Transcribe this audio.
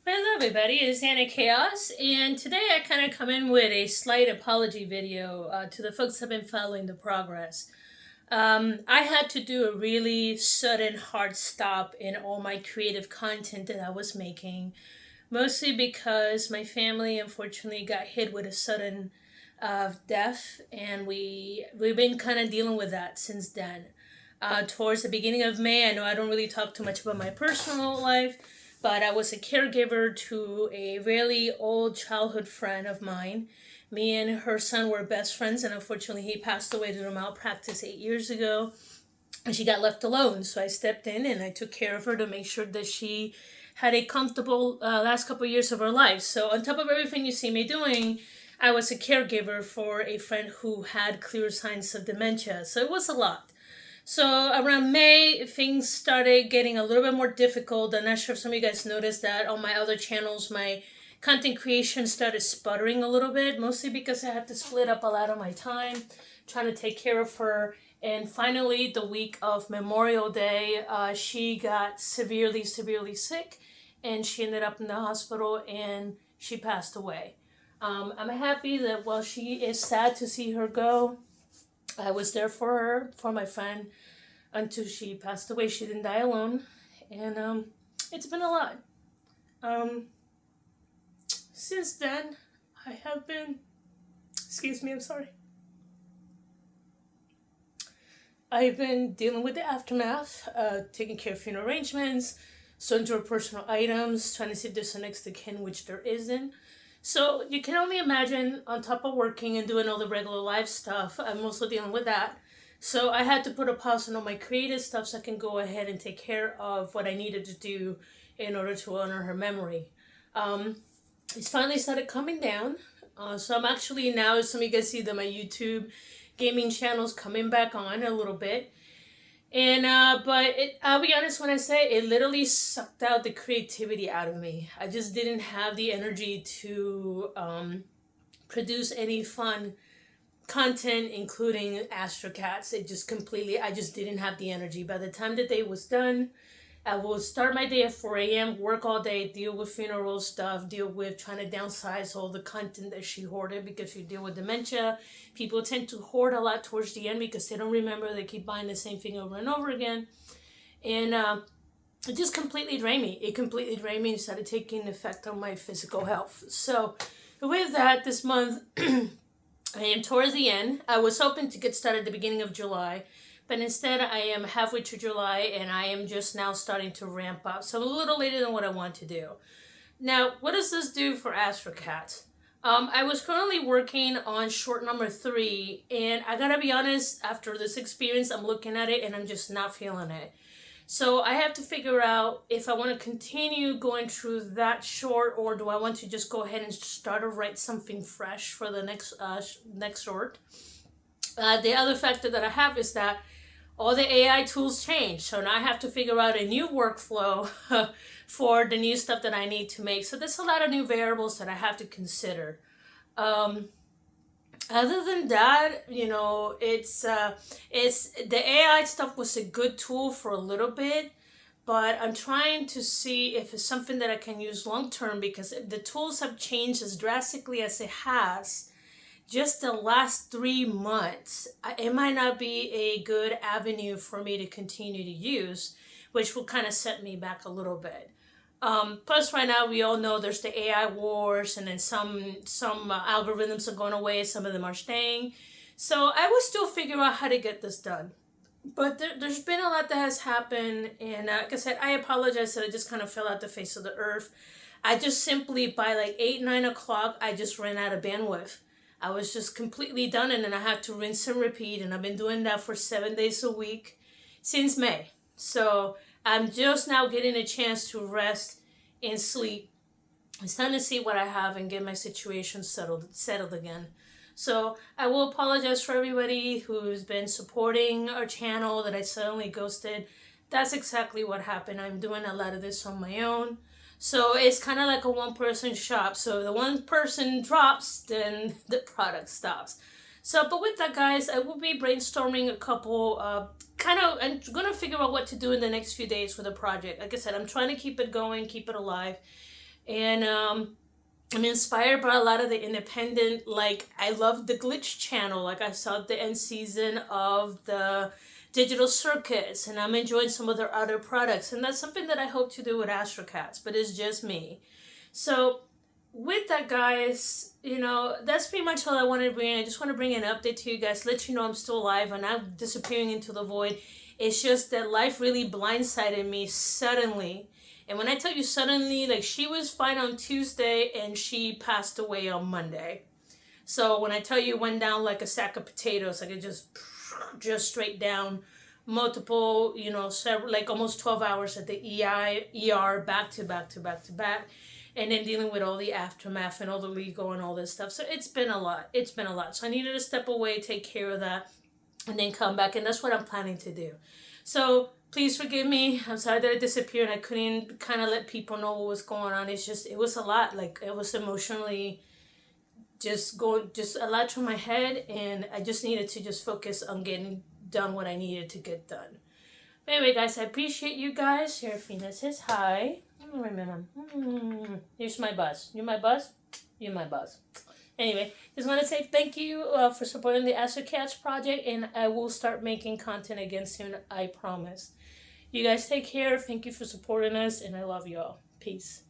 Hello everybody, it's Anna Chaos, and today I kind of come in with a slight apology video to the folks that have been following the progress. I had to do a really sudden hard stop in all my creative content that I was making, mostly because my family unfortunately got hit with a sudden death, and we've been kind of dealing with that since then. Towards the beginning of May, I know I don't really talk too much about my personal life, but I was a caregiver to a really old childhood friend of mine. Me and her son were best friends, and unfortunately, he passed away due to malpractice 8 years ago. And she got left alone, so I stepped in and I took care of her to make sure that she had a comfortable last couple of years of her life. So, on top of everything you see me doing, I was a caregiver for a friend who had clear signs of dementia. So, it was a lot. So around May, things started getting a little bit more difficult. I'm not sure if some of you guys noticed that on my other channels, my content creation started sputtering a little bit, mostly because I had to split up a lot of my time trying to take care of her. And finally, the week of Memorial Day, she got severely sick, and she ended up in the hospital and she passed away. I'm happy that while she is sad to see her go, I was there for her, for my friend, until she passed away. She didn't die alone, and it's been a lot. Um, since then, I have been. Excuse me, I'm sorry. I've been dealing with the aftermath, taking care of funeral arrangements, sorting through personal items, trying to see if there's a next of kin, which there isn't. So you can only imagine, on top of working and doing all the regular life stuff, I'm also dealing with that. So I had to put a pause on all my creative stuff so I can go ahead and take care of what I needed to do in order to honor her memory. It's finally started coming down. So I'm actually now, as some of you guys see that my YouTube gaming channel's coming back on a little bit. And I'll be honest when I say it literally sucked out the creativity out of me. I just didn't have the energy to produce any fun content, including Astrocats. I just didn't have the energy. By the time the day was done, I will start my day at 4 a.m., work all day, deal with funeral stuff, deal with trying to downsize all the content that she hoarded, because you deal with dementia. People tend to hoard a lot towards the end because they don't remember. They keep buying the same thing over and over again. And it just completely drained me. It completely drained me and started taking effect on my physical health. So with that, this month, I am towards the end. I was hoping to get started at the beginning of July, but instead I am halfway through July and I am just now starting to ramp up. So I'm a little later than what I want to do. Now, what does this do for Astrocats? I was currently working on short number 3, and I gotta be honest, after this experience, I'm looking at it and I'm just not feeling it. So I have to figure out if I want to continue going through that short, or do I want to just go ahead and start to write something fresh for the next short. The other factor that I have is that all the AI tools change. So now I have to figure out a new workflow for the new stuff that I need to make. So there's a lot of new variables that I have to consider. Other than that, it's the AI stuff was a good tool for a little bit, but I'm trying to see if it's something that I can use long term, because if the tools have changed as drastically as it has just the last 3 months, it might not be a good avenue for me to continue to use, which will kind of set me back a little bit. Plus, right now, we all know there's the AI wars, and then some algorithms are going away, some of them are staying. So I will still figure out how to get this done. But there's been a lot that has happened, and like I said, I apologize that I just kind of fell out the face of the earth. I just simply, by like 8, 9 o'clock, I just ran out of bandwidth. I was just completely done, and then I had to rinse and repeat, and I've been doing that for 7 days a week since May. So I'm just now getting a chance to rest and sleep. It's time to see what I have and get my situation settled again. So I will apologize for everybody who's been supporting our channel that I suddenly ghosted. That's exactly what happened. I'm doing a lot of this on my own. So it's kind of like a one-person shop. So if the one person drops, then the product stops. So, but with that, guys, I will be brainstorming a couple, I'm going to figure out what to do in the next few days for the project. Like I said, I'm trying to keep it going, keep it alive. And I'm inspired by a lot of the independent, like I love the Glitch channel. Like I saw the end season of the Digital Circus, and I'm enjoying some of their other products. And that's something that I hope to do with Astrocats, but it's just me. So with that, guys, that's pretty much all I wanted to bring. I just want to bring an update to you guys, let you know I'm still alive and I'm disappearing into the void. It's just that life really blindsided me suddenly. And when I tell you suddenly, like she was fine on Tuesday and she passed away on Monday. So when I tell you it went down like a sack of potatoes, like it just straight down, multiple, several, like almost 12 hours at the ER, back to back to back to back, and then dealing with all the aftermath and all the legal and all this stuff. So it's been a lot. It's been a lot. So I needed to step away, take care of that, and then come back. And that's what I'm planning to do. So please forgive me. I'm sorry that I disappeared and I couldn't kind of let people know what was going on. It's just, it was a lot. Like it was emotionally just a lot through my head, and I just needed to just focus on getting done what I needed to get done. But anyway, guys, I appreciate you guys. Serafina says hi. Here's my buzz. You're my buzz? You're my buzz. Anyway, just want to say thank you for supporting the Astrocats project, and I will start making content again soon, I promise. You guys take care. Thank you for supporting us, and I love you all. Peace.